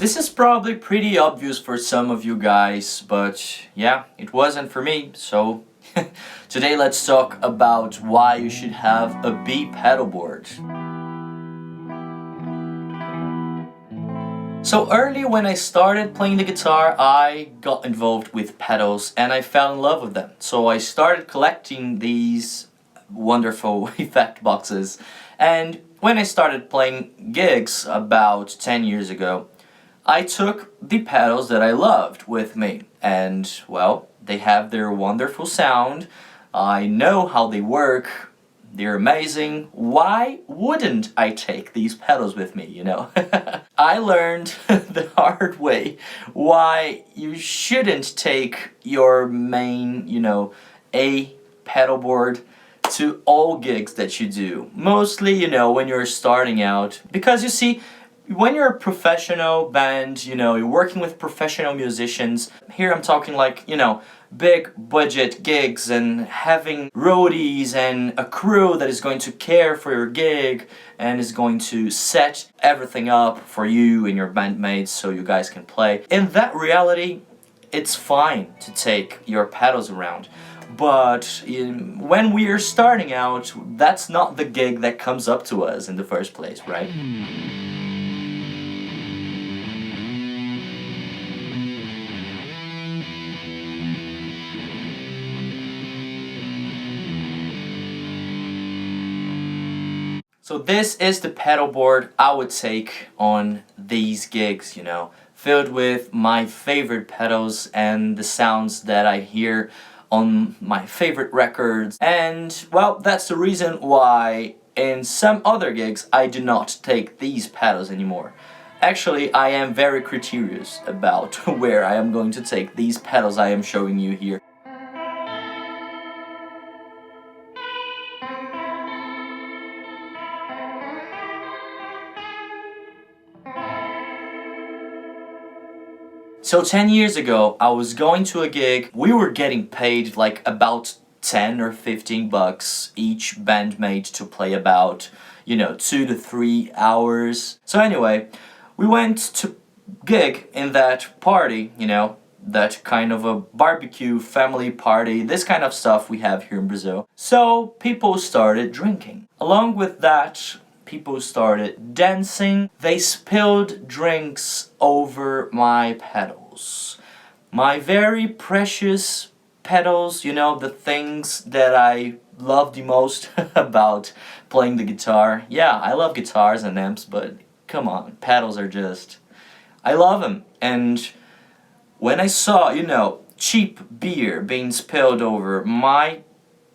This is probably pretty obvious for some of you guys, but yeah, it wasn't for me, so today let's talk about why you should have a B pedalboard. So early when I started playing the guitar, I got involved with pedals and I fell in love with them. So I started collecting these wonderful effect boxes, and when I started playing gigs about 10 years ago, I took the pedals that I loved with me, and well, they have their wonderful sound. I know how they work. They're amazing. Why wouldn't I take these pedals with me, you know? I learned the hard way why you shouldn't take your main, A pedalboard to all gigs that you do. Mostly, when you're starting out. Because you see, when you're a professional band, you're working with professional musicians. Here I'm talking like, big budget gigs and having roadies and a crew that is going to care for your gig and is going to set everything up for you and your bandmates so you guys can play. In that reality, it's fine to take your pedals around. But when we are starting out, that's not the gig that comes up to us in the first place, right? So this is the pedalboard I would take on these gigs, filled with my favorite pedals and the sounds that I hear on my favorite records. And well, that's the reason why in some other gigs I do not take these pedals anymore. Actually, I am very curious about where I am going to take these pedals I am showing you here. So 10 years ago, I was going to a gig. We were getting paid like about 10 or 15 bucks each bandmate to play about, 2 to 3 hours. So anyway, we went to gig in that party, that kind of a barbecue family party, this kind of stuff we have here in Brazil. So people started drinking. Along with that, people started dancing. They spilled drinks over my pedals. My very precious pedals, the things that I love the most about playing the guitar. Yeah, I love guitars and amps, but come on, pedals are just... I love them. And when I saw, cheap beer being spilled over my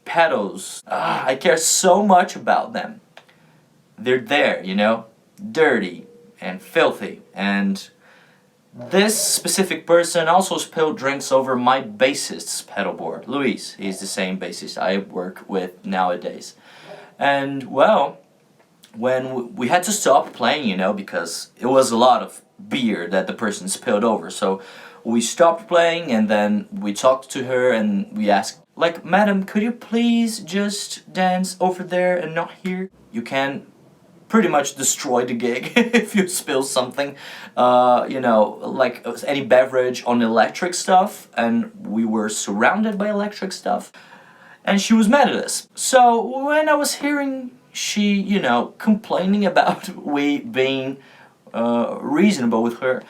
pedals, I care so much about them. They're there, dirty and filthy. And this specific person also spilled drinks over my bassist's pedalboard. Luis, he's the same bassist I work with nowadays. And well, when we had to stop playing, because it was a lot of beer that the person spilled over. So we stopped playing and then we talked to her and we asked, like, "Madam, could you please just dance over there and not here? You can pretty much destroy the gig if you spill something, like any beverage on electric stuff," and we were surrounded by electric stuff, and she was mad at us. So when I was hearing she, complaining about we being reasonable with her,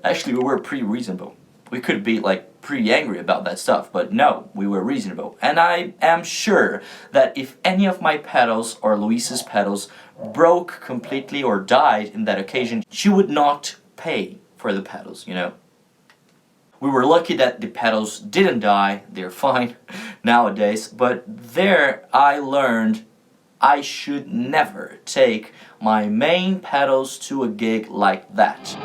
actually we were pretty reasonable. We could be like pretty angry about that stuff, but no, we were reasonable. And I am sure that if any of my pedals or Luis's pedals broke completely or died in that occasion, she would not pay for the pedals, We were lucky that the pedals didn't die, they're fine nowadays, but there I learned I should never take my main pedals to a gig like that.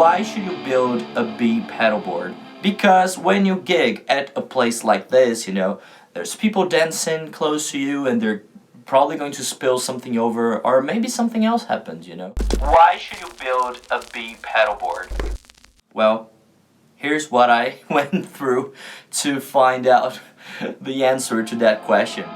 Why should you build a B pedalboard? Because when you gig at a place like this, you know, there's people dancing close to you and they're probably going to spill something over, or maybe something else happens, you know. Why should you build a B pedalboard? Well, here's what I went through to find out the answer to that question.